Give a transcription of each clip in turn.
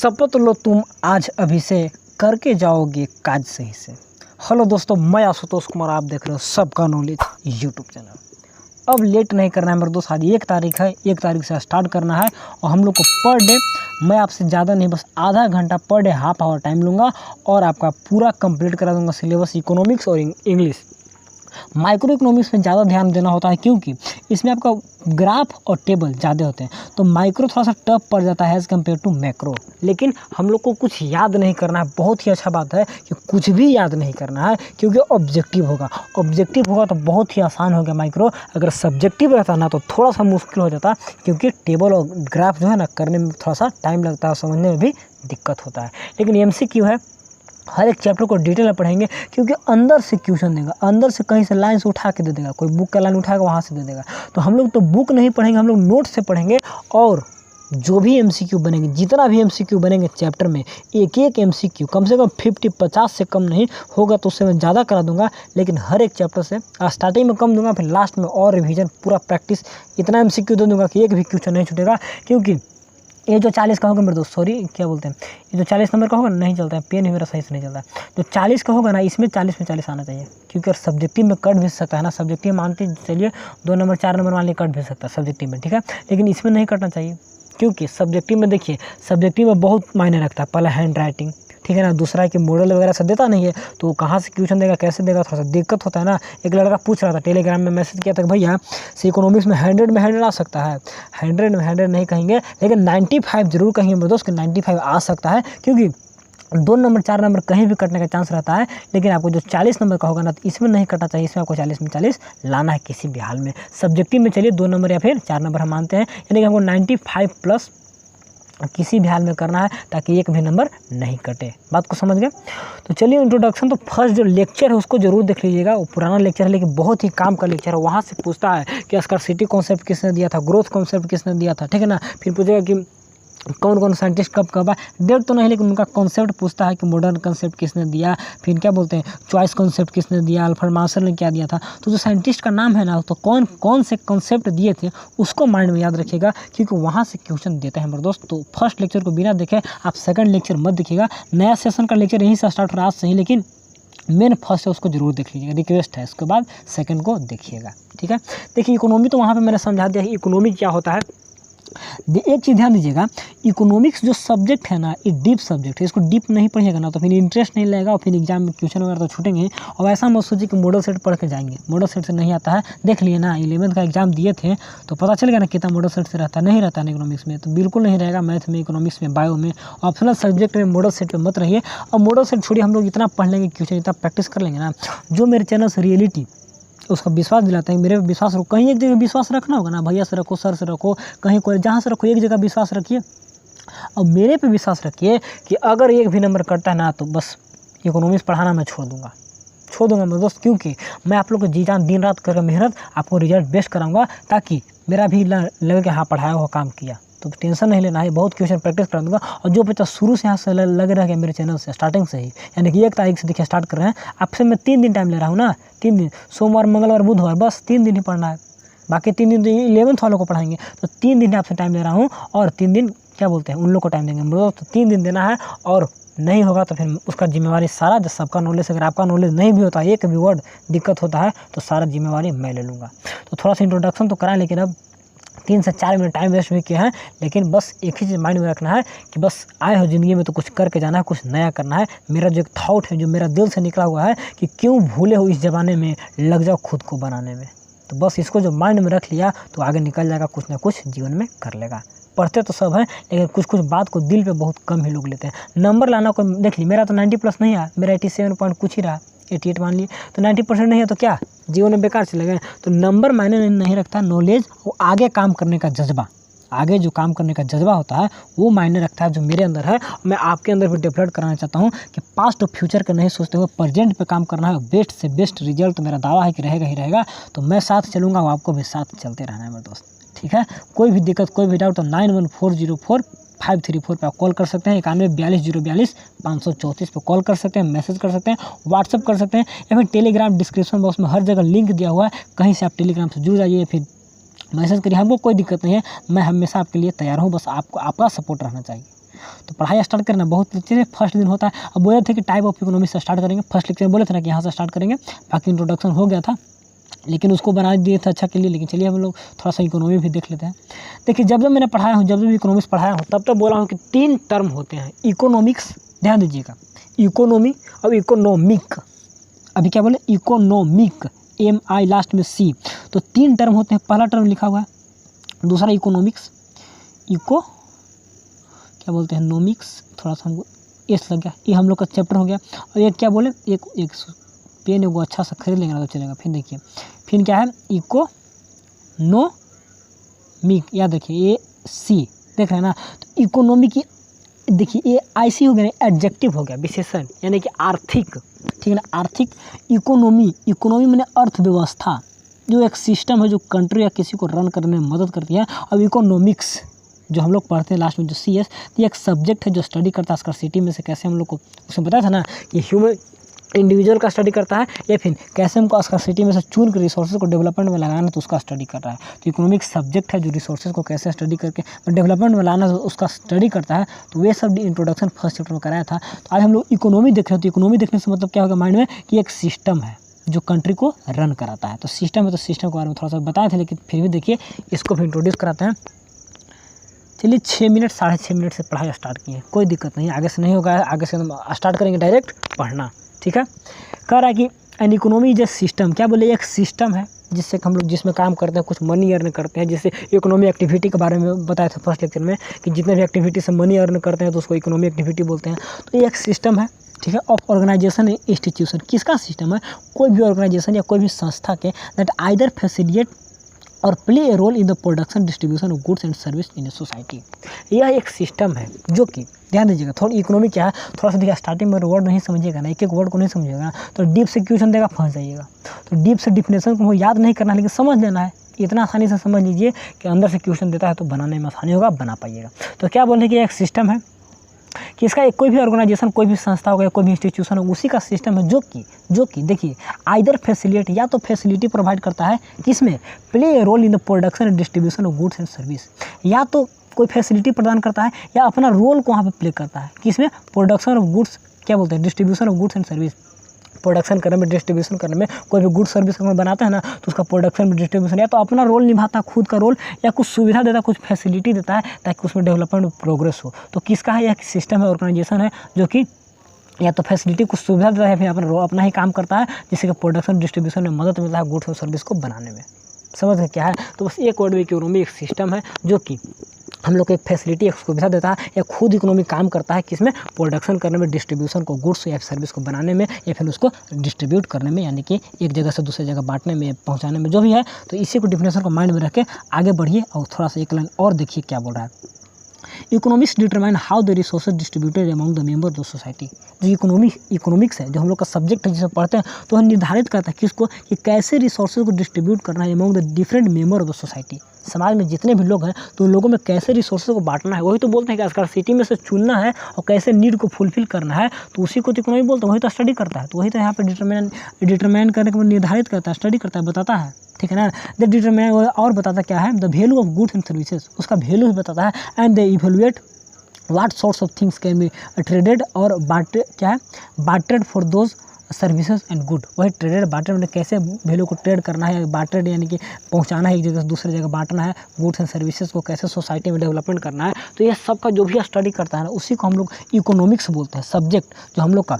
शपथ लो तुम आज अभी से, करके जाओगे काज सही से। हेलो दोस्तों, मैं आशुतोष कुमार, आप देख रहे हो सबका नॉलेज यूट्यूब चैनल। अब लेट नहीं करना है मेरे दोस्त, आज 1 तारीख है, 1 तारीख से स्टार्ट करना है और हम लोग को पर डे, मैं आपसे ज़्यादा नहीं बस आधा घंटा per day half hour time लूँगा और आपका पूरा कंप्लीट करा दूँगा सिलेबस इकोनॉमिक्स और इंग्लिश। माइक्रो इकोनॉमिक्स में ज़्यादा ध्यान देना होता है क्योंकि इसमें आपका ग्राफ और टेबल ज़्यादा होते हैं, तो माइक्रो थोड़ा सा टफ पड़ जाता है एज़ कम्पेयर टू मैक्रो। लेकिन हम लोग को कुछ याद नहीं करना है, बहुत ही अच्छा बात है कि कुछ भी याद नहीं करना है क्योंकि ऑब्जेक्टिव होगा तो बहुत ही आसान हो गया माइक्रो। अगर सब्जेक्टिव रहता ना तो थोड़ा सा मुश्किल हो जाता क्योंकि टेबल और ग्राफ जो है ना करने में थोड़ा सा टाइम लगता है, समझने में भी दिक्कत होता है। लेकिन MCQ है, हर एक चैप्टर को डिटेल में पढ़ेंगे क्योंकि अंदर से क्वेश्चन देगा, अंदर से कहीं से लाइन से उठा के दे देगा, कोई बुक का लाइन उठाएगा वहाँ से दे देगा। तो हम लोग तो बुक नहीं पढ़ेंगे, हम लोग नोट से पढ़ेंगे और जो भी MCQ बनेंगे, जितना भी MCQ बनेंगे चैप्टर में, एक MCQ कम से कम 50 से कम नहीं होगा तो उससे मैं ज़्यादा करा दूंगा। लेकिन हर एक चैप्टर से स्टार्टिंग में कम दूंगा, फिर लास्ट में और रिवीजन पूरा प्रैक्टिस इतना MCQ दे दूंगा कि एक भी क्वेश्चन नहीं छूटेगा। क्योंकि ये जो 40 का होगा मेरे दोस्त, सॉरी क्या बोलते हैं, ये जो 40 नंबर का होगा नहीं चलता है, पेन ही मेरा सही से नहीं चलता है। जो 40 का होगा ना, इसमें 40 में 40 आना चाहिए क्योंकि अगर सब्जेक्टिव में कट भी सकता है ना, सब्जेक्टिव मानते चलिए 2 नंबर 4 नंबर मान लिए कट भी सकता है सब्जेक्टिव में, ठीक है। लेकिन इसमें नहीं कटना चाहिए क्योंकि सब्जेक्टिव में देखिए, सब्जेक्टिव में बहुत मायने रखता है। पहला हैंड राइटिंग, ठीक है ना, दूसरा है कि मॉडल वगैरह सब देता नहीं है तो वो कहाँ से क्वेश्चन देगा, कैसे देगा, थोड़ा सा दिक्कत होता है ना। एक लड़का पूछ रहा था, टेलीग्राम में मैसेज किया था कि भैया से इकोनॉमिक्स में 100 में 100 आ सकता है। 100 में 100 नहीं कहेंगे लेकिन 95 जरूर कहेंगे मेरे दोस्त कि 95 आ सकता है क्योंकि 2 नंबर 4 नंबर कहीं भी कटने का चांस रहता है। लेकिन आपको जो 40 नंबर का होगा ना, तो इसमें नहीं कटना चाहिए, इसमें आपको 40 में 40 लाना है किसी भी हाल में। सब्जेक्टिव में चलिए 2 नंबर या फिर 4 नंबर हम मानते हैं, यानी कि हमको 95 प्लस किसी भी हाल में करना है ताकि एक भी नंबर नहीं कटे। बात को समझ गए? तो चलिए इंट्रोडक्शन, तो फर्स्ट जो लेक्चर है उसको जरूर देख लीजिएगा। वो पुराना लेक्चर है लेकिन बहुत ही काम का लेक्चर है। वहाँ से पूछता है कि स्कार्सिटी कॉन्सेप्ट किसने दिया था, ग्रोथ कॉन्सेप्ट किसने दिया था, ठीक है ना। फिर पूछेगा कि कौन कौन साइंटिस्ट कब कब आए, डेट तो नहीं लेकिन उनका कॉन्सेप्ट पूछता है कि मॉडर्न कॉन्सेप्ट किसने दिया, फिर क्या बोलते हैं चॉइस कॉन्सेप्ट किसने दिया, अल्फ्रेड मार्शल ने क्या दिया था। तो जो साइंटिस्ट का नाम है ना, तो कौन कौन से कॉन्सेप्ट दिए थे उसको माइंड में याद रखिएगा क्योंकि वहाँ से क्वेश्चन देते हैं मेरे दोस्त। तो फर्स्ट लेक्चर को बिना देखे आप सेकंड लेक्चर मत देखिएगा। नया सेशन का लेक्चर यहीं से स्टार्ट हो रहा है आज से ही, लेकिन मेन फर्स्ट है उसको जरूर देख लीजिएगा, रिक्वेस्ट है। उसके बाद सेकंड को देखिएगा, ठीक है। देखिए इकोनॉमी तो वहाँ पे मैंने समझा दिया है इकोनॉमी क्या होता है। एक चीज़ ध्यान दीजिएगा, इकोनॉमिक्स जो सब्जेक्ट है ना, ये डीप सब्जेक्ट है। इसको डीप नहीं पढ़िएगा ना तो फिर इंटरेस्ट नहीं लगेगा और फिर एग्जाम में क्वेश्चन वगैरह तो छूटेंगे। और ऐसा मत सोचिए कि मॉडल सेट पढ़ के जाएंगे, मॉडल सेट से नहीं आता है। देख लिए ना 11th का एग्जाम दिए थे तो पता चल गया ना कितना मॉडल सेट से रहता है, नहीं रहता है इकोनॉमिक्स में, तो बिल्कुल नहीं रहेगा। मैथ में, इकोनॉमिक्स में, बायो में, ऑप्शनल सब्जेक्ट में मॉडल सेट पर मत रहिए। और मॉडल सेट छोड़िए, हम लोग इतना पढ़ लेंगे क्वेश्चन, इतना प्रैक्टिस कर लेंगे ना, जो मेरे चैनल से रियलिटी उसका विश्वास दिलाता है। मेरे पे विश्वास रखो, कहीं एक जगह विश्वास रखना होगा ना, भैया से रखो, सर से रखो, कहीं कोई जहाँ से रखो, एक जगह विश्वास रखिए। और मेरे पे विश्वास रखिए कि अगर एक भी नंबर कटता है ना तो बस इकोनॉमिक्स पढ़ाना मैं छोड़ दूंगा मेरे दोस्त। क्योंकि मैं आप लोग को जी जान दिन रात करके मेहनत आपको रिजल्ट बेस्ट कराऊंगा ताकि मेरा भी लगे कि हाँ पढ़ाया हुआ काम किया। तो टेंशन नहीं लेना है, बहुत क्वेश्चन प्रैक्टिस करा दूंगा। और जो बच्चा शुरू से यहाँ से लगे रह गया मेरे चैनल से स्टार्टिंग से ही, यानी कि 1 तारीख से देखिए स्टार्ट कर रहे हैं, आपसे मैं 3 दिन टाइम ले रहा हूँ ना, 3 दिन, सोमवार मंगलवार बुधवार, बस 3 दिन ही पढ़ना है। बाकी 3 दिन तो 11th वालों को पढ़ाएंगे, तो 3 दिन आपसे टाइम ले रहा हूँ और 3 दिन क्या बोलते हैं उन लोग को टाइम देंगे। तो 3 दिन देना है और नहीं होगा तो फिर उसका जिम्मेवारी सारा, जो सबका नॉलेज, अगर आपका नॉलेज नहीं भी होता है, एक भी वर्ड दिक्कत होता है तो सारा जिम्मेवारी मैं ले लूँगा। तो थोड़ा सा इंट्रोडक्शन तो करा, लेकिन अब 3 से 4 मिनट टाइम वेस्ट भी किया है। लेकिन बस एक ही चीज़ माइंड में रखना है कि बस आए हो ज़िंदगी में तो कुछ करके जाना है, कुछ नया करना है। मेरा जो एक थॉट है, जो मेरा दिल से निकला हुआ है कि क्यों भूले हो इस ज़माने में, लग जाओ खुद को बनाने में। तो बस इसको जो माइंड में रख लिया तो आगे निकल जाएगा, कुछ ना कुछ जीवन में कर लेगा। पढ़ते तो सब हैं लेकिन कुछ कुछ बात को दिल पे बहुत कम ही लोग लेते हैं। नंबर लाना को देख ली, मेरा तो 90+ नहीं आया, मेरा 87 पॉइंट कुछ ही रहा, 88 मान लिए, तो 90% नहीं है तो क्या जीवन में बेकार चले गए। तो नंबर मायने नहीं रखता, नॉलेज वो आगे काम करने का जज्बा, आगे जो काम करने का जज्बा होता है वो मायने रखता है, जो मेरे अंदर है। मैं आपके अंदर भी डेवलप कराना चाहता हूँ कि पास्ट और फ्यूचर का नहीं सोचते हुए प्रेजेंट पे काम करना है। बेस्ट से बेस्ट रिजल्ट तो मेरा दावा है कि रहेगा ही रहेगा। तो मैं साथ चलूँगा, वो आपको भी साथ चलते रहना है मेरे दोस्त, ठीक है। कोई भी दिक्कत, कोई भी डाउट तो 91404534 पे आप कॉल कर सकते हैं, 9142042534 पे कॉल कर सकते हैं, मैसेज कर सकते हैं, व्हाट्सअप कर सकते हैं, या फिर टेलीग्राम डिस्क्रिप्शन बॉक्स में हर जगह लिंक दिया हुआ है, कहीं से आप टेलीग्राम से जुड़ जाइए, फिर मैसेज करिए, हमको कोई दिक्कत नहीं है। मैं हमेशा आपके लिए तैयार हूँ, बस आपको आपका सपोर्ट रहना चाहिए। तो पढ़ाई स्टार्ट करना बहुत अच्छे से फर्स्ट दिन होता है। अब बोले थे कि टाइप ऑफ इकोनॉमी से स्टार्ट करेंगे, फर्स्ट लेक्चर में बोले थे ना कि यहाँ से स्टार्ट करेंगे, बाकी इंट्रोडक्शन हो गया था लेकिन उसको बना दिए थे अच्छा के लिए। लेकिन चलिए हम लोग थोड़ा सा इकोनॉमी भी देख लेते हैं। देखिए जब मैंने पढ़ाया हूँ, जब भी इकोनॉमिक्स पढ़ाया हूँ तब बोला हूँ कि 3 टर्म होते हैं इकोनॉमिक्स, ध्यान दीजिएगा, इकोनॉमी और इकोनॉमिक। अभी क्या बोले, इकोनॉमिक, MI लास्ट में C, तो 3 टर्म होते हैं। पहला टर्म लिखा हुआ है, दूसरा इकोनॉमिक्स, क्या बोलते हैं नोमिक्स, थोड़ा सा हमको एस लग गया, ये हम लोग का चैप्टर हो गया। और एक क्या बोले, एक पेन वो अच्छा सा खरीद लेंगे ना तो चलेगा। फिर देखिए फिर क्या है, इकोनॉमिक, याद रखिए AC, देख रहे हैं ना। तो इकोनॉमी की देखिए ये IC हो गया, एडजेक्टिव हो गया, विशेषण, यानी कि आर्थिक, ठीक है ना, आर्थिक। इकोनॉमी मैंने अर्थव्यवस्था, जो एक सिस्टम है जो कंट्री या किसी को रन करने में मदद करती है। अब इकोनॉमिक्स जो हम लोग पढ़ते हैं लास्ट में जो CS, ये एक सब्जेक्ट है जो स्टडी करता है स्कार्सिटी में से कैसे हम लोग को, उसमें बताया था ना कि ह्यूमन इंडिविजुअल का स्टडी करता है या फिर कैसे हमको स्कार्सिटी में से चुन कर रिसोर्सेज को डेवलपमेंट में लगाना तो उसका स्टडी कर रहा है। तो इकोनॉमिक सब्जेक्ट है जो रिसोर्सेज को कैसे स्टडी करके डेवलपमेंट में लाना तो उसका स्टडी करता है। तो वे सब इंट्रोडक्शन फर्स्ट चैप्टर में कराया था। तो आज हम लोग इकोनॉमी देख रहे हैं। तो इकोनॉमी देखने से मतलब क्या होगा माइंड में कि एक सिस्टम है जो कंट्री को रन कराता है। तो सिस्टम है, तो सिस्टम के बारे में थोड़ा सा बताए थे, लेकिन फिर भी देखिए इसको भी इंट्रोड्यूस कराते हैं। चलिए 6 मिनट 6.5 मिनट से पढ़ाई स्टार्ट किए, कोई दिक्कत नहीं, आगे से नहीं होगा, आगे से हम स्टार्ट करेंगे डायरेक्ट पढ़ना, ठीक है। कह रहा है कि an economy is a system, क्या बोले, एक सिस्टम है जिससे हम लोग जिसमें काम करते हैं, कुछ मनी अर्न करते हैं। जैसे इकोनॉमी एक्टिविटी के बारे में बताया था फर्स्ट लेक्चर में कि जितने भी एक्टिविटी से मनी अर्न करते हैं तो उसको इकोनॉमी एक्टिविटी बोलते हैं। तो ये एक सिस्टम है, ठीक है, ऑफ ऑर्गेनाइजेशन इंस्टीट्यूशन। किसका सिस्टम है, कोई भी ऑर्गेनाइजेशन या कोई भी संस्था के दैट आइदर फैसिलिटेट और play a role in the production distribution of goods and service in a society. यह एक सिस्टम है जो कि, ध्यान दीजिएगा, थोड़ी इकोनॉमी क्या है, थोड़ा सा देखिए स्टार्टिंग में वर्ड नहीं समझिएगा ना, एक वर्ड को नहीं समझिएगा तो डीप से क्वेश्चन देगा, फंस जाइएगा। तो डीप से डिफिनेशन को याद नहीं करना है लेकिन समझ लेना है, इतना आसानी से समझ लीजिए कि अंदर से क्वेश्चन देता है तो बनाने में आसानी होगा, बना पाइएगा। तो क्या बोलने की एक सिस्टम है कि इसका कोई भी ऑर्गेनाइजेशन, कोई भी संस्था हो या कोई भी इंस्टीट्यूशन हो, उसी का सिस्टम है जो कि देखिए आइदर फैसिलिटी, या तो फैसिलिटी प्रोवाइड करता है किसमें, play a role in the production and distribution of goods and service, या तो कोई फैसिलिटी प्रदान करता है या अपना रोल को वहाँ पे प्ले करता है किसमें, प्रोडक्शन ऑफ गुड्स, क्या बोलते हैं, distribution of goods and service. Production करने में, डिस्ट्रीब्यूशन करने में, कोई भी गुड सर्विस अगर बनाता है ना तो उसका प्रोडक्शन में, डिस्ट्रीब्यूशन, या तो अपना रोल निभाता है, खुद का रोल, या कुछ सुविधा देता है, कुछ फैसिलिटी देता है ताकि उसमें डेवलपमेंट प्रोग्रेस हो। तो किसका है, यह सिस्टम है, ऑर्गेनाइजेशन है जो कि या तो फैसिलिटी कुछ सुविधा देता है, फिर अपना ही काम करता है जिससे कि प्रोडक्शन डिस्ट्रीब्यूशन में मदद मिलता है गुड्स और सर्विस को बनाने में। समझ गए क्या है। तो बस एक वर्ड में इकोनॉमी एक सिस्टम है जो कि हम लोग को एक फैसिलिटी, एक सुविधा देता है, या खुद इकोनॉमी काम करता है किसमें, प्रोडक्शन करने में, डिस्ट्रीब्यूशन को, गुड्स या सर्विस को बनाने में, या फिर उसको डिस्ट्रीब्यूट करने में, यानी कि एक जगह से दूसरी जगह बांटने में, पहुंचाने में, जो भी है। तो इसी को डिफिनेशन को माइंड में रख के आगे बढ़िए और थोड़ा सा एक लाइन और देखिए क्या बोल रहा है। Economics determine how the resources distributed among the members of society. जो इकोनॉमिक्स है, जो हम लोग का सब्जेक्ट है जिसे पढ़ते हैं, तो वह निर्धारित करता है किसको, कि कैसे रिसोर्सेज को डिस्ट्रीब्यूट करना है among the different member of the society. समाज में जितने भी लोग हैं तो उन लोगों में कैसे रिसोर्सेज को बांटना है, वही तो बोलते हैं कि स्कार्सिटी में से चुनना है और कैसे नीड को फुलफिल करना है, तो उसी को तो इकोनॉमी बोलते हैं, वही तो स्टडी करता है। तो वही तो यहाँ पे डिटरमाइन करने को निर्धारित करता है, स्टडी करता है, बताता है, ठीक है ना। द डिटरमाइन और बताता क्या है, the value of goods and services, उसका वैल्यू भी बताता है। And they evaluate what source of things can be traded और barted for those services and good. वही ट्रेडेड बार्टेड में कैसे वैल्यू को ट्रेड करना है, बार्टेड यानी कि पहुंचाना है एक जगह से दूसरी जगह, बांटना है, गुड्स एंड सर्विसेज को कैसे सोसाइटी में डेवलपमेंट करना है। तो ये सब का जो भी स्टडी करता है ना, उसी को हम लोग इकोनॉमिक्स बोलते हैं। सब्जेक्ट जो हम लोग का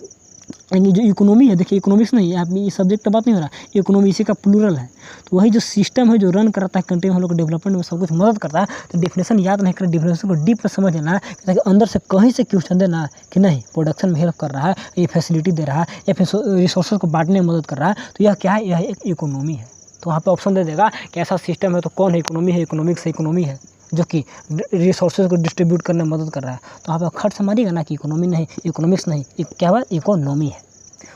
यानी जो इकोनॉमी है, देखिए इकोनॉमिक्स नहीं है, आप ये सब्जेक्ट का बात नहीं हो रहा, इकोनॉमी इसी का प्लूरल है। तो वही जो सिस्टम है जो रन करता है कंट्री में, हम लोग को डेवलपमेंट में सब कुछ मदद करता है। तो डिफिनेशन याद नहीं कर, डिफिनेशन को डीप में समझ लेना है ताकि अंदर से कहीं से क्वेश्चन देना है कि नहीं प्रोडक्शन में हेल्प कर रहा है, ये फैसिलिटी दे रहा है, या फिर रिसोर्सेज को बांटने में मदद कर रहा है। तो यह क्या है, यह एक इकोनॉमी है। तो वहाँ पर ऑप्शन दे देगा कि ऐसा सिस्टम है तो कौन है, इकोनॉमी है, इकोनॉमिक्स है, इकोनॉमी है जो कि रिसोर्सेज को डिस्ट्रीब्यूट करने में मदद कर रहा है। तो वहाँ पर खट से मारिएगा ना कि इकोनॉमी नहीं, इकोनॉमिक्स नहीं, क्या हुआ, इकोनॉमी है।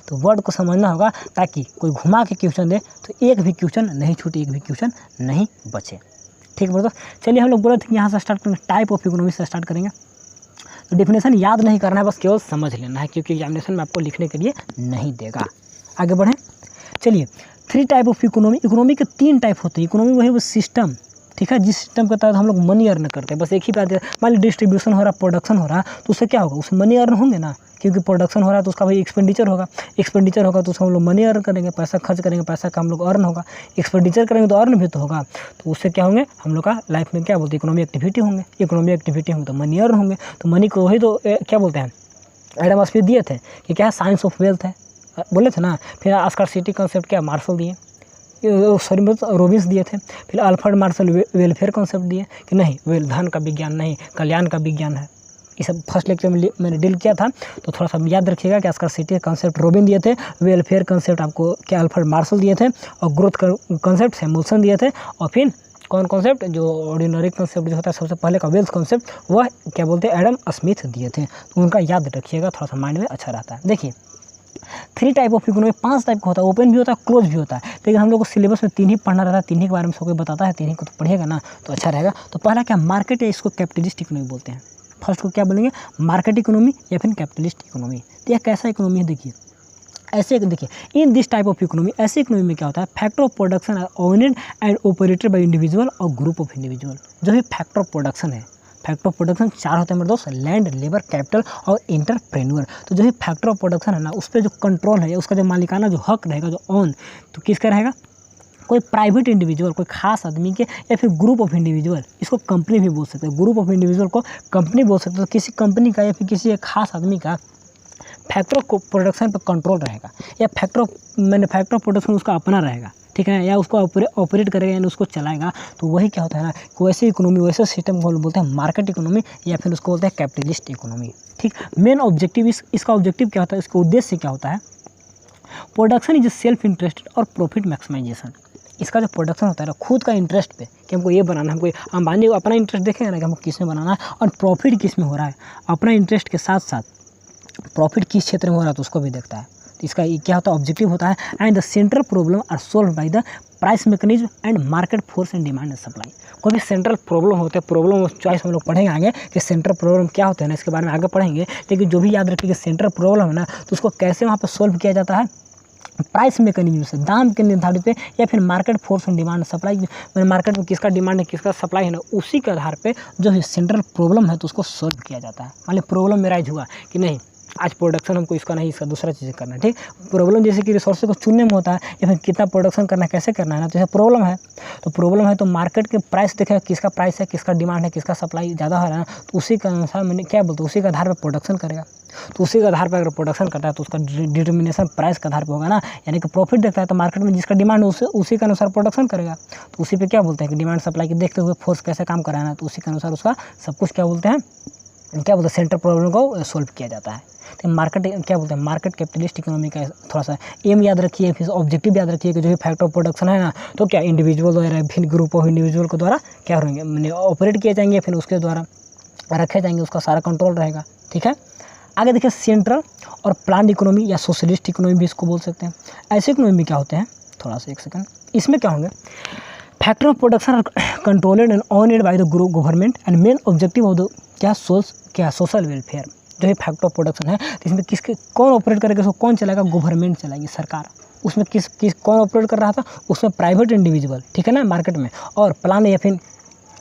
तो वर्ड को समझना होगा ताकि कोई घुमा के क्वेश्चन दे तो एक भी क्वेश्चन नहीं छूटे, एक भी क्वेश्चन नहीं बचे, ठीक है। तो चलिए हम लोग बोले थे कि यहाँ से स्टार्ट करेंगे, टाइप ऑफ इकोनॉमी से स्टार्ट करेंगे। तो डिफिनेशन याद नहीं करना है, बस केवल समझ लेना है क्योंकि एग्जामिनेशन में आपको लिखने के लिए नहीं देगा। आगे बढ़ें। चलिए 3 टाइप ऑफ इकोनॉमी। इकोनॉमी के 3 टाइप होते हैं। इकोनॉमी वही वो सिस्टम ठीक है, जिस सिस्टम के तहत हम लोग मनी अर्न करते हैं, बस एक ही बात है, मान ली डिस्ट्रीब्यूशन हो रहा, प्रोडक्शन हो रहा, तो उससे क्या होगा, उससे मनी अर्न होंगे ना, क्योंकि प्रोडक्शन हो रहा है तो उसका भाई एक्सपेंडिचर होगा, एक्सपेंडिचर होगा तो उसको हम लोग मनी अर्न करेंगे, पैसा खर्च करेंगे, पैसा का हम लोग अर्न होगा, एक्सपेंडिचर करेंगे तो अर्न भी तो होगा, तो उससे क्या होंगे हम लोग का लाइफ में क्या बोलते हैं, इकोनॉमी एक्टिविटी होंगे, इकोनॉमी एक्टिविटी होंगे तो मनी अर्न होंगे, तो मनी को वही तो क्या बोलते हैं, एडम स्मिथ दिए थे कि क्या है, साइंस ऑफ वेल्थ है, बोले थे ना। फिर स्कार्सिटी कॉन्सेप्ट क्या मार्शल दिए, सॉरी रोबिन्स दिए थे। फिर अल्फ्रेड मार्शल वेलफेयर कॉन्सेप्ट दिए कि नहीं, धन का विज्ञान नहीं, कल्याण का विज्ञान है। ये सब फर्स्ट लेक्चर में मैंने डील किया था, तो थोड़ा सा याद रखिएगा कि स्कार्सिटी कॉन्सेप्ट रोबिन दिए थे, वेलफेयर कॉन्सेप्ट आपको क्या अल्फ्रेड मार्शल दिए थे, और ग्रोथ कॉन्सेप्ट सैमुअल्सन दिए थे, और फिर कौन कॉन्सेप्ट जो ऑर्डिनरी कॉन्सेप्ट जो होता है सबसे पहले का वेल्थ कॉन्सेप्ट, वह क्या बोलते हैं एडम स्मिथ दिए थे। तो उनका याद रखिएगा, थोड़ा सा माइंड में अच्छा रहता है। देखिए 3 टाइप ऑफ इकोनॉमी, 5 टाइप का होता है, ओपन भी होता है, क्लोज भी होता है, लेकिन हम लोग को सिलेबस में 3 ही पढ़ना रहता है, 3 ही के बारे में सब कोई बताता है, 3 ही को तो पढ़िएगा ना तो अच्छा रहेगा। तो पहला क्या, मार्केट है, इसको कैपिटलिस्ट इकोनॉमी बोलते हैं। फर्स्ट को क्या बोलेंगे, मार्केट इकोनॉमी या फिर कैपिटलिस्ट इकोनॉमी। तो यह कैसा इकोनॉमी है, देखिए ऐसे, देखिए in this type of economy, ऐसे इकोनॉमी में क्या होता है, factor of production are owned and operated by individual और ग्रुप ऑफ इंडिविजुअल। जो भी फैक्टर ऑफ प्रोडक्शन है, फैक्टर ऑफ प्रोडक्शन 4 होते हैं मेरे दोस्त, लैंड, लेबर, कैपिटल और इंटरप्रेन्योर। तो जो भी फैक्टर ऑफ प्रोडक्शन है ना, उस पर जो कंट्रोल है, उसका जो मालिकाना जो हक रहेगा, जो ऑन, तो किसका रहेगा, कोई प्राइवेट इंडिविजुअल, कोई खास आदमी के, या फिर ग्रुप ऑफ इंडिविजुअल, इसको कंपनी भी बोल सकते हैं, ग्रुप ऑफ इंडिविजुअल को कंपनी बोल सकते हैं। तो किसी कंपनी का या फिर किसी एक खास आदमी का फैक्टर ऑफ प्रोडक्शन पर कंट्रोल रहेगा, या फैक्टर ऑफ प्रोडक्शन उसका अपना रहेगा, ठीक है, या उसको ऑपरेट करेगा यानी उसको चलाएगा। तो वही क्या होता है ना, वैसे इकोनॉमी, वैसे सिस्टम को बोलते हैं मार्केट इकोनॉमी, या फिर उसको बोलते हैं कैपिटलिस्ट इकोनॉमी। ठीक, मेन ऑब्जेक्टिव इसका ऑब्जेक्टिव क्या होता है, इसका उद्देश्य क्या होता है, प्रोडक्शन इज सेल्फ इंटरेस्टेड और प्रॉफिट मैक्सिमाइजेशन। इसका जो प्रोडक्शन होता है ना, खुद का इंटरेस्ट पे कि हमको ये बनाना है, हमको अंबानी को अपना इंटरेस्ट देखेगा ना कि हमको किस में बनाना है, और प्रॉफिट किस में हो रहा है, अपना इंटरेस्ट के साथ साथ प्रॉफिट किस क्षेत्र में हो रहा है तो उसको भी देखता है। तो इसका क्या होता है, ऑब्जेक्टिव होता है, and the central problem are solve by the price mechanism and market force and demand and supply. कोई भी सेंट्रल प्रॉब्लम होते हैं, प्रॉब्लम चॉइस हम लोग पढ़ेंगे आगे कि सेंट्रल प्रॉब्लम क्या होते हैं ना, इसके बारे में आगे पढ़ेंगे। लेकिन जो भी याद रखिए कि सेंट्रल प्रॉब्लम है ना, तो उसको कैसे वहाँ पर सोल्व किया जाता है, प्राइस मैकेनिज्म से, दाम के निर्धारित पे, या फिर market force and demand supply, मैंने मार्केट में किसका डिमांड है, किसका सप्लाई है ना, उसी के आधार पे जो है सेंट्रल प्रॉब्लम है तो उसको सोल्व किया जाता है। मान ली प्रॉब्लम में राइज हुआ कि नहीं, आज प्रोडक्शन हमको इसका नहीं, इसका दूसरा चीज़ करना है। ठीक, प्रॉब्लम जैसे कि रिसोर्स को चुनने में होता है, या फिर कितना प्रोडक्शन करना है, कैसे करना है ना, तो यह प्रॉब्लम है। तो प्रॉब्लम है तो मार्केट के प्राइस देखेगा, किसका प्राइस है, किसका डिमांड है, किसका सप्लाई ज़्यादा हो रहा है ना, तो उसी के अनुसार मैंने क्या बोलते हैं, उसी के आधार पर प्रोडक्शन करेगा। तो उसी के आधार पर अगर प्रोडक्शन करता है तो उसका डिटर्मिनेशन प्राइस के आधार पर होगा ना, यानी कि प्रॉफिट देखता है तो मार्केट में जिसका डिमांड है उसी के अनुसार प्रोडक्शन करेगा। तो उसी पे क्या बोलते हैं कि डिमांड सप्लाई के देखते हुए फोर्स कैसे काम कराना है, तो उसी के अनुसार उसका सब कुछ क्या बोलते हैं, सेंट्रल प्रॉब्लम को सोल्व किया जाता है। तो मार्केट क्या बोलते हैं, मार्केट कैपिटलिस्ट इकोनॉमी का थोड़ा सा एम याद रखिए, फिर ऑब्जेक्टिव याद रखिए कि जो भी फैक्टर ऑफ प्रोडक्शन है ना, तो क्या इंडिविजुअल द्वारा, फिर ग्रुप ऑफ इंडिविजुअल के द्वारा क्या होंगे, मैंने ऑपरेट किए जाएंगे, फिर उसके द्वारा रखे जाएंगे, उसका सारा कंट्रोल रहेगा। ठीक है, आगे देखिए सेंट्रल और प्लान इकोनॉमी या सोशलिस्ट इकोनॉमी भी इसको बोल सकते हैं। ऐसे इकोनॉमी में क्या होते हैं, थोड़ा सा एक सेकंड, इसमें क्या होंगे, factor of production are controlled and owned by the government and main objective of the क्या सोशल वेलफेयर। जो है फैक्टर ऑफ प्रोडक्शन है, तो इसमें किसके कौन ऑपरेट करेगा, उसको कौन चलाएगा, गवर्नमेंट चलाएगी, सरकार। उसमें किस कौन ऑपरेट कर रहा था, उसमें प्राइवेट इंडिविजुअल, ठीक है ना, मार्केट में। और प्लान या फिर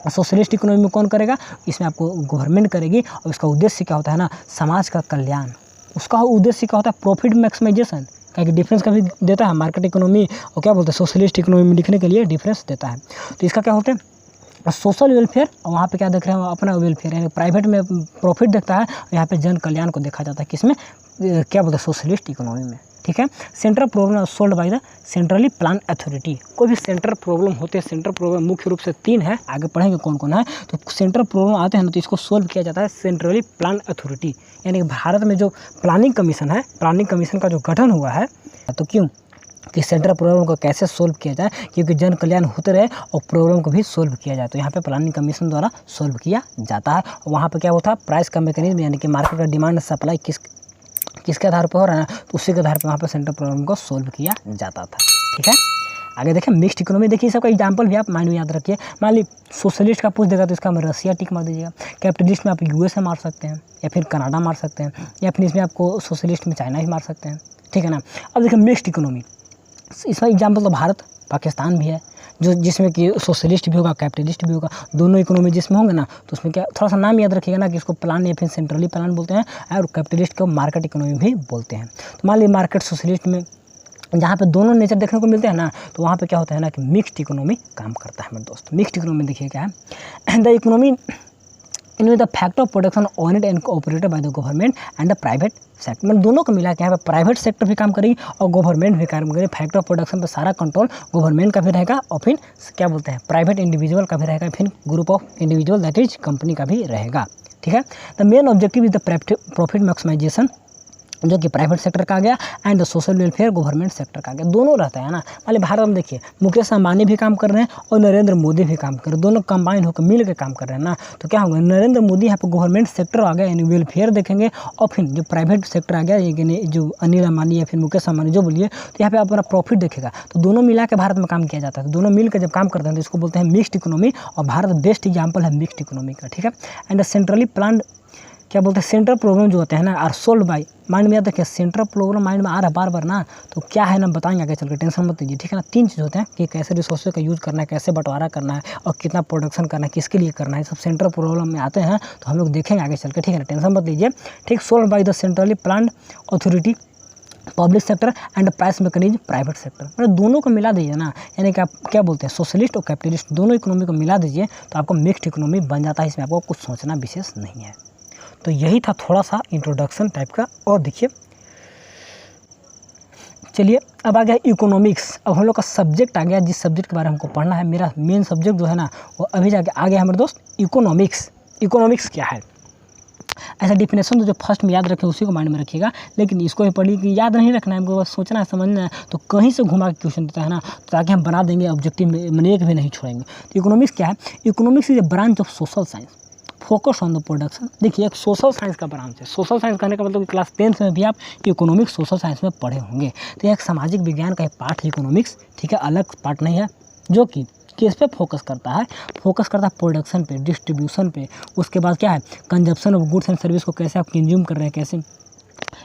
सोशलिस्ट इकोनॉमी में कौन करेगा, इसमें आपको गवर्नमेंट करेगी। और इसका उद्देश्य क्या होता है ना, समाज का कल्याण। उसका उद्देश्य क्या होता है, प्रॉफिट मैक्सिमाइजेशन। क्या डिफरेंस का भी देता है मार्केट इकोनॉमी और क्या बोलते हैं सोशलिस्ट इकोनॉमी में लिखने के लिए डिफरेंस देता है। तो इसका क्या होता है, सोशल वेलफेयर, और वहाँ पे क्या देख रहे हैं, अपना वेलफेयर, यानी प्राइवेट में प्रॉफिट देखता है, यहाँ पे जन कल्याण को देखा जाता है, किसमें, क्या बोलते हैं सोशलिस्ट इकोनॉमी में। ठीक है, central problem solve by the centrally plan authority. कोई भी सेंट्रल प्रॉब्लम होते हैं, सेंट्रल प्रॉब्लम मुख्य रूप से 3 है, आगे पढ़ेंगे कौन कौन है। तो सेंट्रल प्रॉब्लम आते हैं ना, तो इसको सोल्व किया जाता है सेंट्रली प्लान अथॉरिटी, यानी कि भारत में जो प्लानिंग कमीशन है, प्लानिंग कमीशन का जो गठन हुआ है, तो क्यों कि सेंट्रल प्रॉब्लम को कैसे सोल्व किया जाए, क्योंकि जन कल्याण होते रहे और प्रॉब्लम को भी सोल्व किया जाए। तो यहाँ पे प्लानिंग कमीशन द्वारा सोल्व किया जाता है। वहाँ पे क्या होता है, प्राइस का मैकेनिज्म, यानी कि मार्केट का डिमांड सप्लाई किसके आधार पर हो रहा है ना, तो उसी के आधार पर वहाँ पे सेंट्रल प्रॉब्लम को सोल्व किया जाता था। ठीक है, आगे देखें मिक्स्ड इकोनॉमी। देखिए सबका एग्जाम्पल भी आप माइंड में याद रखिए। मान ली सोशलिस्ट का पूछ देगा तो इसका रसिया टिक मार दीजिएगा। कैपिटलिस्ट में आप यूएसए मार सकते हैं, या फिर कनाडा मार सकते हैं, या फिर इसमें आपको सोशलिस्ट में चाइना भी मार सकते हैं। ठीक है ना। अब देखिए मिक्स्ड इकोनॉमी, इसमें एग्जाम्पल तो भारत, पाकिस्तान भी है, जो जिसमें कि सोशलिस्ट भी होगा, कैपिटलिस्ट भी होगा, दोनों इकोनॉमी जिसमें होंगे ना, तो उसमें क्या थोड़ा सा नाम याद रखिएगा ना कि इसको प्लान या फिर सेंट्रली प्लान बोलते हैं, और कैपिटलिस्ट को मार्केट इकोनॉमी भी बोलते हैं। तो मान लीजिए मार्केट सोशलिस्ट में जहाँ पे दोनों नेचर देखने को मिलते हैं ना, तो वहाँ पे क्या होता है ना कि मिक्स्ड इकोनॉमी काम करता है मेरे दोस्त। मिक्स्ड इकोनॉमी देखिए क्या है, द इकोनॉमी इनमें the fact of production owned and operated by the government and the private sector, मतलब दोनों को मिला के यहाँ पे प्राइवेट सेक्टर भी काम करेगी और गवर्नमेंट भी काम करेगी। फैक्ट ऑफ प्रोडक्शन पे सारा कंट्रोल गवर्नमेंट का भी रहेगा और फिर क्या बोलते हैं प्राइवेट इंडिविजुअल का भी रहेगा, फिर group of individual that is company का भी रहेगा। ठीक है, the main objective is the profit maximisation, जो कि प्राइवेट सेक्टर का आ गया, and social welfare government sector का आ गया। दोनों रहता है ना। मान भारत में देखिए मुकेश अंबानी भी काम कर रहे हैं और नरेंद्र मोदी भी काम कर रहे हैं, दोनों कंबाइन होकर मिल के काम कर रहे हैं ना। तो क्या होगा, नरेंद्र मोदी यहाँ पर गवर्नमेंट सेक्टर आ गया यानी वेलफेयर देखेंगे, और फिर जो प्राइवेट सेक्टर आ गया यानी जो अनिल अंबानी या फिर मुकेश अंबानी जो बोलिए, तो यहाँ पे अपना प्रॉफिट देखेगा। तो दोनों मिला के भारत में काम किया जाता है। तो दोनों मिल कर जब काम करते हैं तो इसको बोलते हैं मिक्स्ड इकोनॉमी, और भारत बेस्ट एग्जाम्पल है मिक्स्ड इकोनॉमी का। ठीक है, एंड सेंट्रली प्लान क्या बोलते हैं सेंट्रल प्रॉब्लम जो होते हैं ना आर सोल्व बाय, माइंड में याद रखिए सेंट्रल प्रॉब्लम माइंड में आ रहा है बार बार ना, तो क्या है ना बताएंगे आगे चल के, टेंशन मत लीजिए। ठीक है ना, 3 चीज़ होते हैं कि कैसे रिसोर्सेज का यूज़ करना है, कैसे बंटवारा करना है और कितना प्रोडक्शन करना है, किसके लिए करना है, सब सेंट्रल प्रॉब्लम में आते हैं। तो हम लोग देखेंगे आगे चल के। ठीक है ना, टेंशन मत लीजिए। ठीक, solve by the centrally planned authority public sector and price mechanism private sector, मतलब दोनों को मिला दीजिए ना, यानी कि आप क्या बोलते हैं सोशलिस्ट और कैपिटलिस्ट दोनों इकोनॉमी को मिला दीजिए तो आपको मिक्स्ड इकोनॉमी बन जाता है। इसमें आपको कुछ सोचना विशेष नहीं है। तो यही था थोड़ा सा इंट्रोडक्शन टाइप का। और देखिए चलिए अब आ गया इकोनॉमिक्स। अब हम लोग का सब्जेक्ट आ गया, जिस सब्जेक्ट के बारे में हमको पढ़ना है। मेरा मेन सब्जेक्ट जो है ना वो अभी जाके आ गया है मेरे दोस्त इकोनॉमिक्स। इकोनॉमिक्स क्या है, ऐसा डिफिनेशन तो जो फर्स्ट में याद रखें उसी को माइंड में रखिएगा, लेकिन इसको ही पढ़िए कि याद नहीं रखना है, हमको बस सोचना है, समझना है। तो कहीं से घुमा के क्वेश्चन देता है ना, तो ताकि हम बना देंगे ऑब्जेक्टिव में, मैंने एक भी नहीं छोड़ेंगे। तो इकोनॉमिक्स क्या है, economics is a branch of social science focus on the production. देखिए एक सोशल साइंस का ब्रांच है। सोशल साइंस कहने का मतलब कि क्लास 10th में भी आप इकोनॉमिक्स सोशल साइंस में पढ़े होंगे। तो एक सामाजिक विज्ञान का एक पार्ट है इकोनॉमिक्स। ठीक है, अलग पार्ट नहीं है, जो कि किस पे फोकस करता है, फोकस करता है प्रोडक्शन पे, डिस्ट्रीब्यूशन पे। उसके बाद क्या है consumption of goods and service को कैसे आप कंज्यूम कर रहे हैं, कैसे।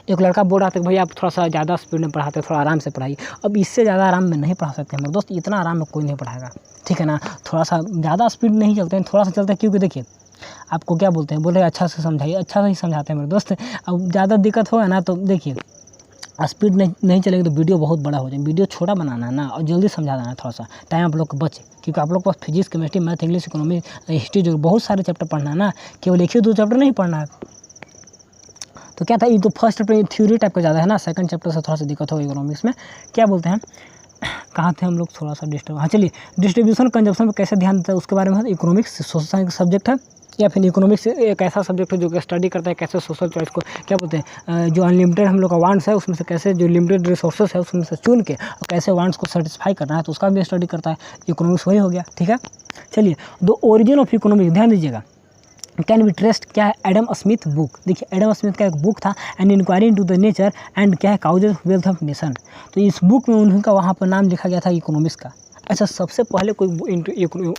एक लड़का बोल रहा था कि भाई आप थोड़ा सा ज़्यादा स्पीड में पढ़ाते हैं, थोड़ा आराम से पढ़ाइए। अब इससे ज़्यादा आराम में नहीं पढ़ा सकते मेरे दोस्त, इतना आराम में कोई नहीं पढ़ाएगा। ठीक है ना, थोड़ा सा ज़्यादा स्पीड नहीं चलते हैं, थोड़ा सा चलते हैं, क्योंकि देखिए आपको क्या बोलते हैं, बोल रहे अच्छा से समझाइए, अच्छा से ही समझाते हैं मेरे दोस्त। अब ज़्यादा दिक्कत होगा ना तो देखिए स्पीड नहीं चलेगी तो वीडियो बहुत बड़ा हो जाए। वीडियो छोटा बनाना है ना और जल्दी समझा देना है, थोड़ा सा टाइम आप लोग को बचे, क्योंकि आप लोग को physics chemistry math English economy history जो बहुत सारे चैप्टर पढ़ना है ना, केवल 1 ही 2 चैप्टर नहीं पढ़ना है। तो क्या था, ये तो फर्स्ट चैप्टर थ्योरी टाइप का ज़्यादा है ना, सेकंड चैप्टर से थोड़ा सा दिक्कत होगा इकोनॉमिक्स में। क्या बोलते हैं, कहाँ थे हम लोग, थोड़ा सा डिस्टर्ब। हाँ चलिए, डिस्ट्रीब्यूशन कंजप्शन पर कैसे ध्यान देता है उसके बारे में। इकोनॉमिक्स सोशल साइंस का सब्जेक्ट है, या फिर इकोनॉमिक्स एक ऐसा सब्जेक्ट है जो कि स्टडी करता है कैसे सोशल चॉइस को क्या बोलते हैं, जो अनलिमिटेड हम लोग का वांट्स है उसमें से कैसे जो लिमिटेड रिसोर्सेस है उसमें से चुन के और कैसे वांट्स को सेटिस्फाई करना है, तो उसका भी स्टडी करता है। इकोनॉमिक्स वही हो गया। ठीक है, चलिए द ओरिजिन ऑफ इकोनॉमिक्स ध्यान दीजिएगा, कैन बी ट्रेस्ड क्या है, एडम स्मिथ बुक। देखिए एडम स्मिथ का एक बुक था an inquiry into the nature and क्या है causes of wealth of nation. तो इस बुक में उनका वहाँ पर नाम लिखा गया था इकोनॉमिक्स का। अच्छा, सबसे पहले कोई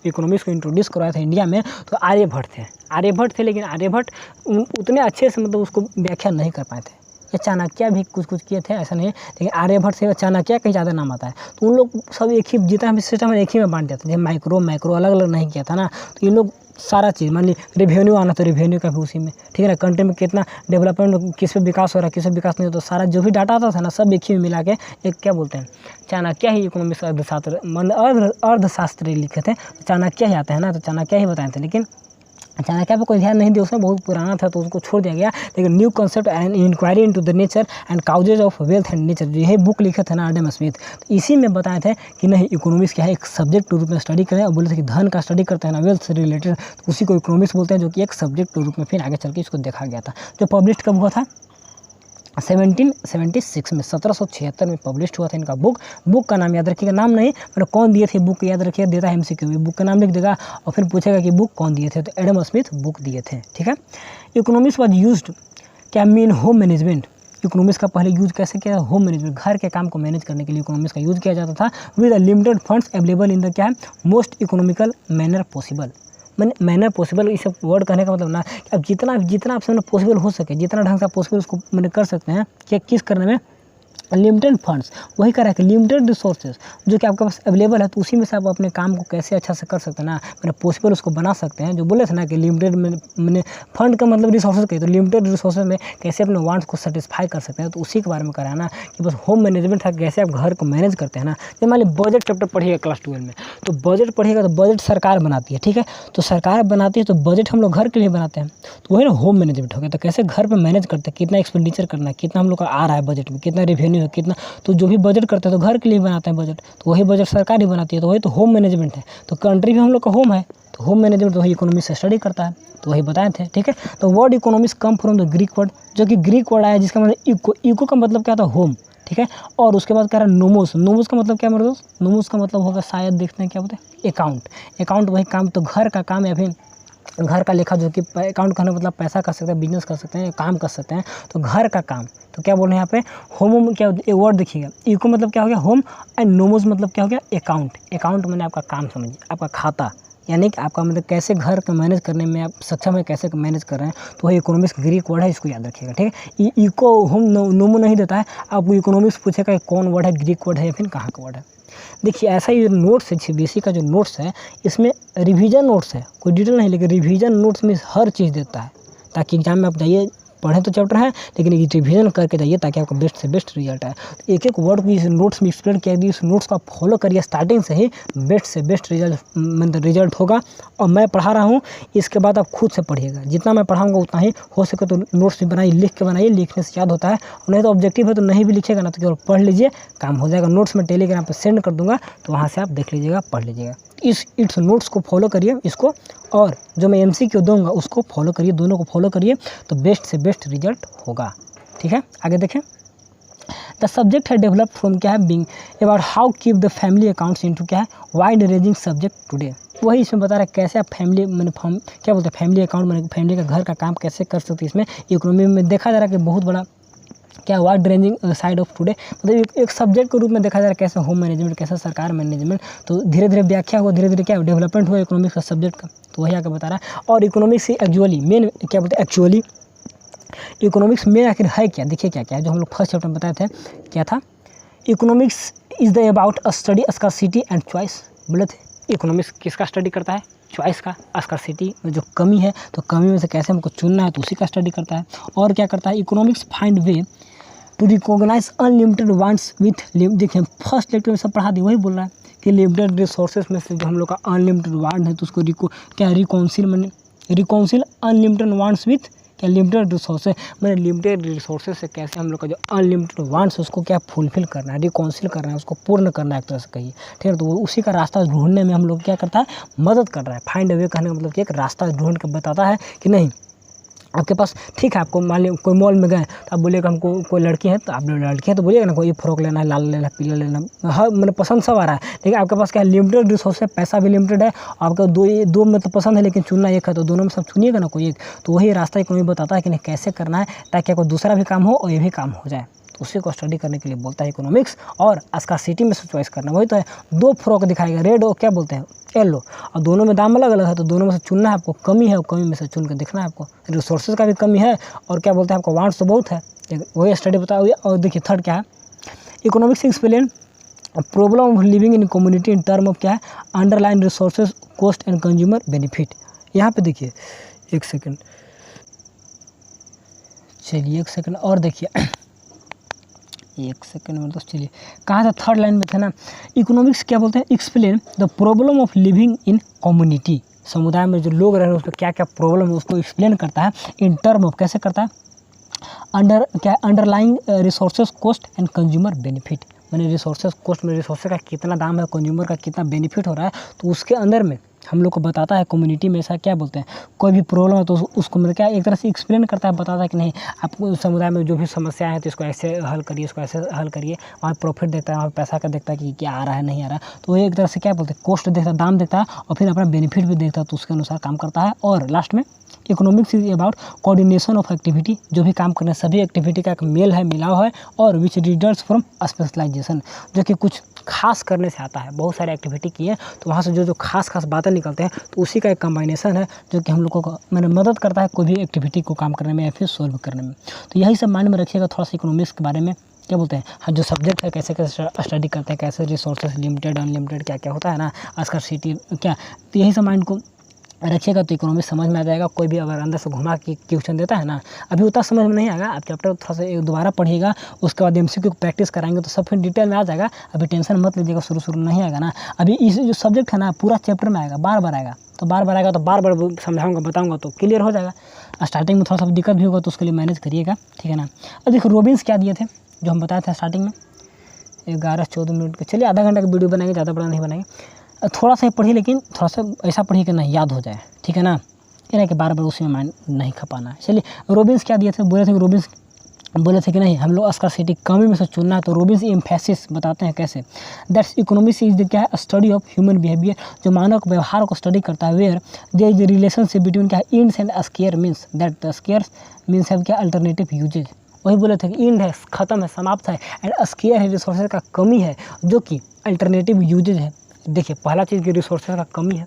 इकोनॉमिक्स को इंट्रोड्यूस करवाया था इंडिया में तो आर्यभट्ट थे। आर्यभट्ट थे, लेकिन आर्यभट्ट उतने अच्छे से मतलब उसको व्याख्या नहीं कर पाए थे। या चाणक्य भी कुछ किए थे, ऐसा नहीं है, लेकिन आर्यभट्ट से चाणक्य कहीं ज़्यादा नाम आता है। तो उन लोग सब एक ही जितना भी सिस्टम है एक ही में बांट देते थे, माइक्रो अलग अलग नहीं किया था ना। तो ये लोग सारा चीज़ मान ली रेवेन्यू आना तो रेवेन्यू का भी उसी में। ठीक है ना, कंट्री में कितना डेवलपमेंट, किस पे विकास हो रहा है, किस पे विकास नहीं होता, तो सारा जो भी डाटा आता था ना सब एक ही में मिला के एक क्या बोलते हैं चाणक्य ही इकोनॉमिक्स अर्थशास्त्र अर्थशास्त्री लिखे थे। तो चाणक्य ही आते हैं ना, तो चाणक्य ही बताए थे, लेकिन चाणक्य पे कोई ध्यान नहीं दिया, उसमें बहुत पुराना था तो उसको छोड़ दिया गया। लेकिन new concept and inquiry into the nature and causes of wealth and nature, यही बुक लिखे थे ना एडम स्मिथ, तो इसी में बताए थे कि नहीं इकोनॉमिक्स क्या है, एक सब्जेक्ट के रूप में स्टडी करें। और बोले थे कि धन का स्टडी करते हैं ना वेल्थ से रिलेटेड, तो उसी को इकोनॉमिक्स बोलते हैं, जो कि एक सब्जेक्ट के रूप में फिर आगे चल के इसको देखा गया था। जो पब्लिश कब हुआ था 1776 में, 1776 में पब्लिश हुआ था इनका बुक का नाम याद रखिएगा, नाम नहीं मतलब कौन दिए थे बुक याद रखिएगा, देता है MCQ में, बुक का नाम लिख देगा और फिर पूछेगा कि बुक कौन दिए थे, तो एडम स्मिथ बुक दिए थे। ठीक है, इकोनॉमिक्स वाज यूज्ड क्या मीन होम मैनेजमेंट। इकोनॉमिक्स का पहले यूज कैसे किया, होम मैनेजमेंट, घर के काम को मैनेज करने के लिए इकोनॉमिक्स का यूज किया जाता था। With limited funds available in the क्या है मोस्ट इकोनॉमिकल मैनर पॉसिबल। मैंने पॉसिबल इस वर्ड कहने का मतलब ना कि अब जितना आपसे पॉसिबल हो सके, जितना ढंग से पॉसिबल उसको मैंने कर सकते हैं कि किस करने में लिमिटेड फंड्स, वही कह रहा है कि लिमिटेड रिसोर्सेज जो कि आपके पास अवेलेबल है, तो उसी में से आप अपने काम को कैसे अच्छा से कर सकते हैं ना, मैंने पॉसिबल उसको बना सकते हैं। जो बोले थे ना कि लिमिटेड मैंने फंड का मतलब रिसोर्सेज कही, तो लिमिटेड रिसोर्सेज में कैसे अपने वांट्स को सेटिस्फाई कर सकते हैं, तो उसी के बारे में कराना कि बस होम मैनेजमेंट है, कैसे आप घर को मैनेज करते हैं ना। जब मान लीजिए बजट चैप्टर पढ़िएगा क्लास 12 में, तो बजट पढ़िएगा, तो बजट सरकार बनाती है, ठीक है, तो सरकार बनाती है, तो बजट हम लोग घर के लिए बनाते हैं, तो वही ना होम मैनेजमेंट हो गया। तो कैसे घर पे मैनेज करते हैं, कितना एक्सपेंडिचर करना है, कितना हम लोग का आ रहा है बजट में, कितना रेवेन्यू है, कितना, तो जो भी बजट करते हैं तो घर के लिए बनाते हैं बजट, तो वही बजट सरकार ही बनाती है, तो वही तो होम मैनेजमेंट है। तो कंट्री भी हम लोग का होम है, तो होम मैनेजमेंट वही इकोनॉमिक्स से स्टडी करता है, तो वही बताए थे, ठीक है। तो word economics come from the Greek word, जो कि ग्रीक वर्ड आया जिसका मतलब इको, इको का मतलब क्या था, होम, ठीक है। और उसके बाद कह रहा है नोमोस, नोमोस का मतलब क्या मेरे दोस्त, नोमोस का मतलब होगा शायद, देखते हैं क्या बोलते हैं, अकाउंट, अकाउंट वही काम, तो घर का काम या फिर घर का लेखा, जो कि अकाउंट करने मतलब पैसा कर सकते हैं, बिजनेस कर सकते हैं, काम कर सकते हैं, तो घर का काम, तो क्या बोल रहे हैं यहाँ पे, होम क्या वर्ड देखिएगा, इको मतलब क्या हो गया होम, एंड नोमोस मतलब क्या हो गया अकाउंट, अकाउंट मैंने आपका काम समझिए, आपका खाता, यानी कि आपका मतलब कैसे घर का मैनेज करने में आप सक्षम है, कैसे मैनेज कर रहे हैं, तो वही इकोनॉमिक्स ग्रीक वर्ड है, इसको याद रखिएगा, ठीक है। इको होम नोमो नहीं देता है, आपको इकोनॉमिक्स पूछेगा कौन वर्ड है, ग्रीक वर्ड है या फिर कहाँ का वर्ड है। देखिए ऐसा ही नोट्स है, सीबीएसई का जो नोट्स है, इसमें रिवीजन नोट्स है, कोई डिटेल नहीं, लेकिन रिवीजन नोट्स में हर चीज़ देता है, ताकि एग्जाम में आप जाइए, पढ़ें तो चैप्टर है, लेकिन ये रिवीजन करके जाइए, ताकि आपका बेस्ट से बेस्ट रिजल्ट आए। तो एक एक वर्ड को इस नोट्स में एक्सप्लेन किया गया, इस नोट्स को आप फॉलो करिए, स्टार्टिंग से ही बेस्ट से बेस्ट रिजल्ट होगा। और मैं पढ़ा रहा हूँ, इसके बाद आप खुद से पढ़िएगा, जितना मैं पढ़ाऊँगा उतना ही हो सके तो नोट्स भी बनाइए, लिख के बनाइए, लिखने से याद होता है, और नहीं तो ऑब्जेक्टिव है तो नहीं भी लिखिएगा ना, तो केवल पढ़ लीजिए, काम हो जाएगा। नोट्स में टेलीग्राम पर सेंड कर दूँगा, तो वहाँ से आप देख लीजिएगा, पढ़ लीजिएगा। इस नोट्स को फॉलो करिए इसको, और जो मैं एमसीक्यू दूंगा उसको फॉलो करिए, दोनों को फॉलो करिए, तो बेस्ट से बेस्ट रिजल्ट होगा, ठीक है। आगे देखें, द सब्जेक्ट है डेवलप फ्रॉम क्या है, being about how keep the family accounts into क्या है, वाइड रेंजिंग सब्जेक्ट टुडे। वही इसमें बता रहा है कैसे आप फैमिली मैंने क्या बोलते हैं, फैमिली अकाउंट मैंने फैमिली का घर का काम कैसे कर सकते हैं। इसमें इकोनॉमी में देखा जा रहा है कि बहुत बड़ा क्या wide ranging side of today, मतलब एक सब्जेक्ट के रूप में देखा जा रहा है, कैसे होम मैनेजमेंट, कैसे सरकार मैनेजमेंट, तो धीरे धीरे व्याख्या हुआ, धीरे धीरे क्या डेवलपमेंट हुआ इकोनॉमिक्स का सब्जेक्ट का, तो वही आके बता रहा है। और इकोनॉमिक्स से एक्चुअली मेन क्या बोलते हैं, एक्चुअली इकोनॉमिक्स में आखिर है क्या, देखिए क्या क्या है, जो हम लोग फर्स्ट चैप्टर में बताए थे, क्या था, economics is the about a study scarcity and choice, बोले थे इकोनॉमिक्स किसका स्टडी करता है, चॉइस का, स्कार्सिटी में जो कमी है, तो कमी में से कैसे हमको चुनना है, तो उसी का स्टडी करता है। और क्या करता है, economics find way to recognise unlimited wants with, देखिए फर्स्ट लेक्चर में सब पढ़ा दी, वही बोल रहा है कि लिमिटेड रिसोर्सेज में से जो हम लोग का अनलिमिटेड वांट है, तो उसको क्या रिकाउंसिल अनलिमिटेड वांट्स विथ क्या लिमिटेड रिसोर्सेज, मैंने लिमिटेड रिसोर्सेज से कैसे हम लोग का जो अनलिमिटेड वांट्स है उसको क्या फुलफिल करना है, रिकाउंसिल करना है, उसको पूर्ण करना है एक तरह से कहिए, ठीक है। तो वो उसी का रास्ता ढूंढने में हम लोग क्या करता है, मदद कर रहा है। फाइंड अ वे कहने का मतलब कि एक रास्ता ढूंढ के बताता है कि नहीं आपके पास, ठीक है, आपको मान लीजिए कोई मॉल में गए, तो आप बोलिएगा हमको कोई लड़की है, तो आप लड़की है तो बोलिएगा ना कोई फ्रॉक लेना है, लाल लेना है, पीला लेना, हाँ मतलब पसंद सब आ रहा है, लेकिन आपके पास क्या लिमिटेड रिसोर्स है, पैसा भी लिमिटेड है, आपका दो में तो पसंद है, लेकिन चुनना एक है, तो दोनों में सब चुनिएगा ना कोई एक, तो वही रास्ता इकोनॉमी बताता है कि नहीं कैसे करना है, ताकि आपको दूसरा भी काम हो और ये भी काम हो जाए, तो उसी को स्टडी करने के लिए बोलता है इकोनॉमिक्स। और स्कार्सिटी में से चॉइस करना, वही तो है, दो फ्रॉक दिखाएगा, रेड और क्या बोलते हैं येलो, और दोनों में दाम अलग अलग है, तो दोनों में से चुनना है आपको, कमी है और कमी में से चुन के देखना है आपको, रिसोर्सेज का भी कमी है, और क्या बोलते हैं आपको वांट्स तो बहुत है, वही स्टडी बताया। और देखिए थर्ड क्या है, economics explain problem of living in community in term of क्या है, underline resources cost and consumer benefit. यहाँ पे देखिए एक सेकेंड, चलिए एक सेकेंड और देखिए एक सेकेंड में दोस्त, चलिए कहाँ था, थर्ड लाइन में था ना, इकोनॉमिक्स क्या बोलते हैं, explain the problem of living in community, समुदाय में जो लोग रह रहे हैं उसको क्या क्या प्रॉब्लम है उसको एक्सप्लेन करता है, इन टर्म ऑफ कैसे करता है, underlying resources cost and consumer benefit, मैंने रिसोर्सेज कॉस्ट में रिसोर्सेज का कितना दाम है, कंज्यूमर का कितना बेनिफिट हो रहा है, तो उसके अंदर में हम लोग को बताता है कम्युनिटी में ऐसा क्या बोलते हैं, कोई भी प्रॉब्लम है तो उसको मतलब क्या एक तरह से एक्सप्लेन करता है, बताता है कि नहीं आपको समुदाय में जो भी समस्या है तो इसको ऐसे हल करिए, इसको ऐसे हल करिए, वहाँ प्रॉफिट देखता है, वहाँ पैसा का देखता है कि क्या आ रहा है नहीं आ रहा है, तो एक तरह से क्या बोलते हैं कॉस्ट देखता है, दाम देखता है, और फिर अपना बेनिफिट भी देखता है, तो उसके अनुसार काम करता है। और लास्ट में economics is about coordination of activity, जो भी काम करने सभी एक्टिविटी का एक मेल है, मिलाव है, और विच रिजल्ट्स फ्रॉम स्पेशलाइजेशन, जो कि कुछ खास करने से आता है, बहुत सारी एक्टिविटी की है तो वहाँ से जो खास बातें निकलते हैं, तो उसी का एक कम्बाइनेशन है जो कि हम लोगों को मैंने मदद करता है कोई भी एक्टिविटी को काम करने में या फिर सोल्व करने में। तो यही सब माइंड में रखिएगा थोड़ा सा इकोनॉमिक्स के बारे में। क्या बोलते हैं, हाँ जो सब्जेक्ट है कैसे कैसे स्टडी करते हैं, कैसे रिसोर्सेज लिमिटेड अनलिमिटेड क्या क्या होता है ना, स्कार्सिटी क्या, तो यही सब माइंड को रखिएगा तो इकोनॉमिक्स समझ में आ जाएगा। कोई भी अगर अंदर से घुमा के क्वेश्चन देता है ना, अभी उतना समझ में नहीं आएगा, आप चैप्टर थोड़ा सा दोबारा पढ़िएगा, उसके बाद एमसीक्यू प्रैक्टिस कराएंगे तो सब फिर डिटेल में आ जाएगा। अभी टेंशन मत लीजिएगा, शुरू नहीं आएगा ना, अभी इस जो सब्जेक्ट है ना पूरा चैप्टर में आएगा, बार बार आएगा, तो बार बार आएगा तो बार बार समझाऊंगा बताऊंगा तो क्लियर हो जाएगा। स्टार्टिंग में थोड़ा सा दिक्कत भी होगा तो उसके लिए मैनेज करिएगा, ठीक है ना। अब देखो रोबिन्स क्या दिए थे जो हम बताए थे स्टार्टिंग में, 11-14 मिनट के, चलिए आधा घंटा का वीडियो बनाएंगे, ज़्यादा बड़ा नहीं बनाएंगे। थोड़ा सा ही पढ़िए, लेकिन थोड़ा सा ऐसा पढ़िए कि नहीं याद हो जाए, ठीक है ना, ये नहीं कि बार बार उसी में माइंड नहीं खपाना है। चलिए रोबिन्स क्या दिए थे, बोले थे कि रोबिन्स बोले थे कि नहीं हम लोग स्कार्सिटी कमी में से चुनना है, तो रोबिन्स एम्फेसिस बताते हैं कैसे, दैट्स इकोनॉमिक्स इज द क्या है स्टडी ऑफ ह्यूमन बिहेवियर, जो मानव के व्यवहार को स्टडी करता है, where there is relationship between क्या है ends and scarce means that scarce means है क्या अल्टरनेटिव यूजेज। वही बोले थे कि इंड है ख़त्म है समाप्त है, एंड स्केयर है रिसोर्सेज का कमी है, जो कि अल्टरनेटिव यूजेज है। देखिए पहला चीज़ की रिसोर्सेज का कमी है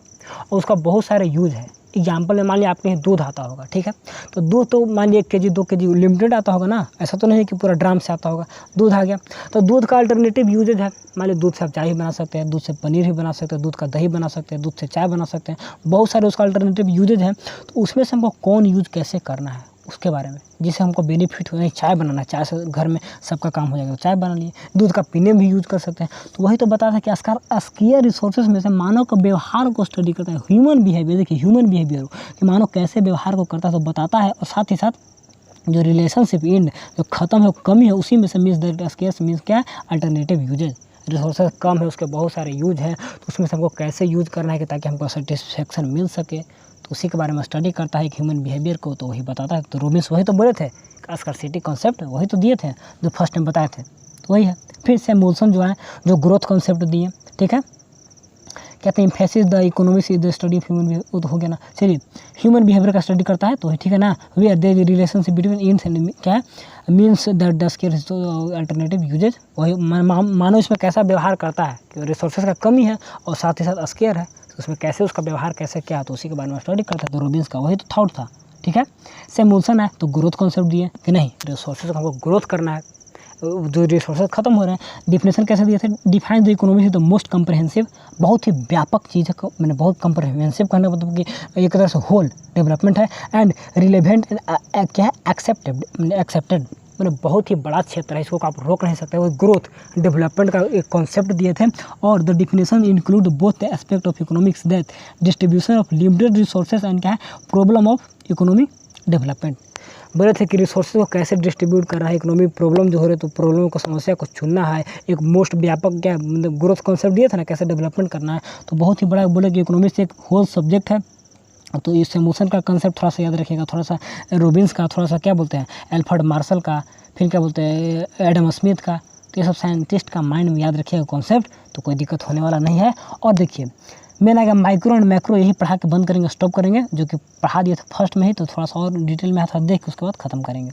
और उसका बहुत सारे यूज है। एग्जाम्पल में मान लिया आपके यहाँ दूध आता होगा, ठीक है, तो दूध तो मान लिया 1 kg 2 kg लिमिटेड आता होगा ना, ऐसा तो नहीं है कि पूरा ड्राम से आता होगा, दूध आ गया, तो दूध का अल्टरनेटिव यूजेज है। मान लिया दूध से आप चाय भी बना सकते हैं, दूध से पनीर भी बना सकते हैं, दूध का दही बना सकते हैं, दूध से चाय बना सकते हैं, बहुत सारे उसका अल्टरनेटिव यूजेज हैं। तो उसमें से हमको कौन यूज कैसे करना है उसके बारे में, जिससे हमको बेनिफिट हो, नहीं चाय बनाना है, चाय से घर में सबका काम हो जाएगा, तो चाय बना लिए, दूध का पीने में भी यूज़ कर सकते हैं। तो वही तो बता था कि स्केयर रिसोर्सेज में से मानव का व्यवहार को स्टडी करता है, ह्यूमन बिहेवियर। देखिए ह्यूमन बिहेवियर कि मानव कैसे व्यवहार को करता है तो बताता है, और साथ ही साथ जो रिलेशनशिप एंड जो खत्म है कमी है उसी में से मीन्स दैट स्केयर्स मीन्स क्या है अल्टरनेटिव यूजेज। रिसोर्सेज कम है उसके बहुत सारे यूज हैं, तो उसमें से हमको कैसे यूज करना है कि ताकि हमको सेटिस्फेक्शन मिल सके, तो उसी के बारे में स्टडी करता है कि ह्यूमन बिहेवियर को, तो वही बताता है। तो रोबिन्स वही तो बोले थे, स्कार्सिटी कॉन्सेप्ट वही तो दिए थे जो फर्स्ट टाइम बताए थे, तो वही है। फिर सैमुअल्सन जो है जो ग्रोथ कॉन्सेप्ट दिए, ठीक है, कहते हैं emphasis the economics is the study of human behaviour, वो तो हो गया ना। चलिए ह्यूमन बिहेवियर का स्टडी करता है तो ठीक है ना, where there is relationship between ends and क्या है means that the scarce alternative uses. वही मानो इसमें कैसा व्यवहार करता है कि रिसोर्सेज का कमी है और साथ ही साथ स्केयर है, तो उसमें कैसे उसका व्यवहार कैसे क्या, तो उसी के बारे में स्टडी करता है। तो रोबिन्स का वही तो थॉट था, ठीक है। सैमुअल्सन है तो ग्रोथ कॉन्सेप्ट दिए कि नहीं रिसोर्सेज को हमको ग्रोथ करना है, जो रिसोर्सेज खत्म हो रहे हैं। डिफिनेशन कैसे दिए थे, define the economy the most comprehensive, बहुत ही व्यापक चीज़ है, मैंने बहुत कम्प्रहेंसिव कहने का मतलब कि एक तरह से होल डेवलपमेंट है, एंड रिलेवेंट क्या है एक्सेप्टेड, मतलब बहुत ही बड़ा क्षेत्र है, इसको आप रोक नहीं सकते। वो ग्रोथ डेवलपमेंट का एक कॉन्सेप्ट दिए थे, और the definition include both the aspect of economics that distribution of limited resources and क्या है प्रॉब्लम ऑफ इकोनॉमिक डेवलपमेंट। बोले थे कि रिसोर्सेज को कैसे डिस्ट्रीब्यूट कर रहा है, इकोनॉमिक प्रॉब्लम जो हो रहे तो प्रॉब्लम को समस्या को चुनना है, एक मोस्ट व्यापक क्या मतलब ग्रोथ कॉन्सेप्ट दिया था ना कैसे डेवलपमेंट करना है, तो बहुत ही बड़ा बोले कि इकोनॉमिक्स एक होल सब्जेक्ट है। तो इस सैमुअल्सन का कंसेप्ट थोड़ा सा याद रखिएगा, थोड़ा सा रोबिन्स का, थोड़ा सा क्या बोलते हैं एल्फ्रेड मार्शल का, फिर क्या बोलते हैं एडम स्मिथ का, तो ये सब साइंटिस्ट का माइंड में याद रखिएगा कॉन्सेप्ट, तो कोई दिक्कत होने वाला नहीं है। और देखिए मैंने आगे माइक्रो एंड मैक्रो यही पढ़ा के बंद करेंगे, स्टॉप करेंगे, जो कि पढ़ा दिया था फर्स्ट में ही, तो थोड़ा सा और डिटेल में हाथ देख के उसके बाद ख़त्म करेंगे,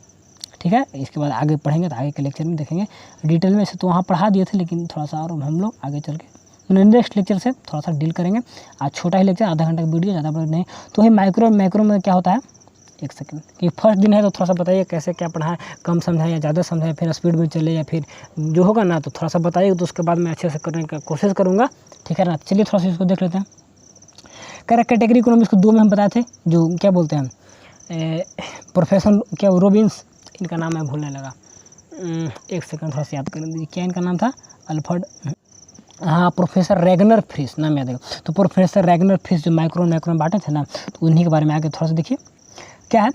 ठीक है। इसके बाद आगे पढ़ेंगे तो आगे के लेक्चर में देखेंगे डिटेल में, से तो वहाँ पढ़ा दिए थे लेकिन थोड़ा सा और हम लोग आगे चल के नेक्स्ट लेक्चर से थोड़ा सा डील करेंगे। आज छोटा ही लेक्चर, आधा घंटा का वीडियो, ज़्यादा बड़ा नहीं। तो ये माइक्रो मैक्रो में क्या होता है, एक सेकंड, कि फर्स्ट दिन है तो थोड़ा सा बताइए कैसे क्या पढ़ा है, कम समझाए या ज़्यादा समझाए, फिर स्पीड में चले या फिर जो होगा ना तो थोड़ा सा बताइए, तो उसके बाद मैं अच्छे से करने का कोशिश करूँगा, ठीक है ना। चलिए थोड़ा सा इसको देख लेते हैं। कैटेगरी इकोनॉमिक्स को 2 में हम बताए थे, जो क्या बोलते हैं प्रोफेसर क्या रोबिन्स, इनका नाम मैं भूलने लगा, एक सेकंड थोड़ा सा याद करने दीजिए, क्या इनका नाम था अल्फ्रेड, हाँ प्रोफेसर रैगनर फ्रिश नाम याद है। तो प्रोफेसर रैगनर फ्रिश जो माइक्रो मैक्रो में बांटे थे ना, तो उन्हीं के बारे में आगे थोड़ा सा देखिए क्या है,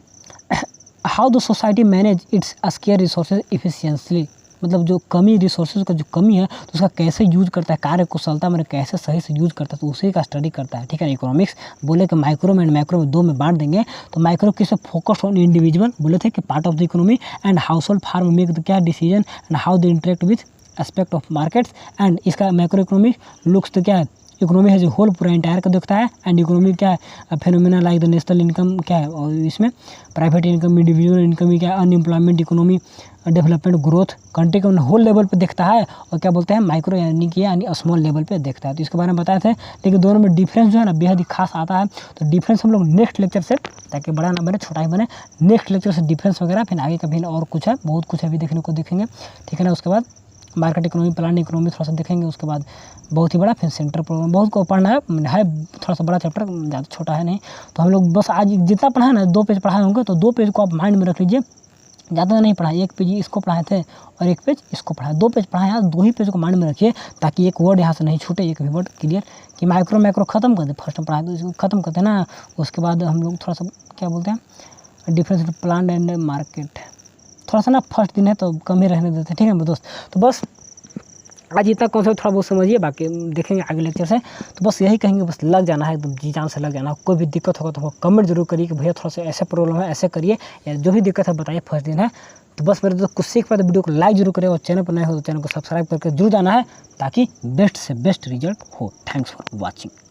how the society manage it's square resources efficiently, मतलब जो कमी रिसोर्सेज का जो कमी है तो उसका कैसे यूज करता है, कार्य कुशलता में कैसे सही से यूज करता है, तो उसी का स्टडी करता है, ठीक है। इकोनॉमिक्स बोले कि माइक्रो में एंड मैक्रो में 2 में बांट देंगे, तो माइक्रो किसे फोकस ऑन इंडिविजुअल बोले थे कि part of the economy and household farm make the क्या decision and how the interact with aspect of markets, and इसका मैक्रो इकोनॉमिक लुक्स तो क्या है इकोनॉमी है जो होल पूरा इंटायर का देखता है। एंड इकोनॉमी क्या है, phenomena like the national income क्या है, और इसमें प्राइवेट इनकम, इंडिविजुअल इनकम क्या है, unemployment, economy development, growth, country के होल लेवल पे देखता है। और क्या बोलते हैं माइक्रो यानी कि स्मॉल लेवल पे देखता है। तो इसके बारे में बताए थे, लेकिन दोनों में डिफरेंस जो है ना बेहद ही खास आता है। तो डिफरेंस हम लोग नेक्स्ट लेक्चर से, ताकि बड़ा ना बने छोटा ही बने, नेक्स्ट लेक्चर से डिफरेंस वगैरह फिर आगे का भी और कुछ है, बहुत कुछ अभी देखने को देखेंगे, ठीक है ना। उसके बाद मार्केट इकोनॉमी, प्लान इकोनॉमी थोड़ा सा देखेंगे। उसके बाद बहुत ही बड़ा फिर सेंटर प्रॉब्लम, बहुत को पढ़ना है थोड़ा सा बड़ा चैप्टर, ज़्यादा छोटा है नहीं। तो हम लोग बस आज जितना पढ़ा है ना, 2 पेज पढ़ाए होंगे, तो 2 पेज को आप माइंड में रख लीजिए। ज़्यादा नहीं पढ़ा, 1 पेज इसको पढ़ाए थे और 1 पेज इसको पढ़ाया, 2 पेज पढ़ाए हैं, 2 ही पेज को माइंड में रखिए, ताकि एक वर्ड यहाँ से नहीं छूटे, एक भी वर्ड क्लियर। कि माइक्रो खत्म कर दे, फर्स्ट में पढ़ाए तो इसको खत्म करते हैं ना। उसके बाद हम लोग थोड़ा सा क्या बोलते हैं, डिफरेंस प्लान एंड मार्केट, थोड़ा सा ना फर्स्ट दिन है तो कम ही रहने देते हैं, ठीक है दोस्त। तो बस आज इतना कॉन्सेप्ट थोड़ा बहुत समझिए, बाकी देखेंगे आगे लेक्चर से। तो बस यही कहेंगे, बस लग जाना है, एकदम जी जान से लग जाना। कोई भी दिक्कत होगा तो कमेंट जरूर करिए कि भैया थोड़ा सा ऐसे प्रॉब्लम है, ऐसे करिए, या जो भी दिक्कत है बताइए, फर्स्ट दिन है। तो बस मेरे दोस्त कुछ सीख पाए तो वीडियो को लाइक जरूर करें, और चैनल पर नए हो तो चैनल को सब्सक्राइब करके जरूर जाना है, ताकि बेस्ट से बेस्ट रिजल्ट हो। Thanks for watching.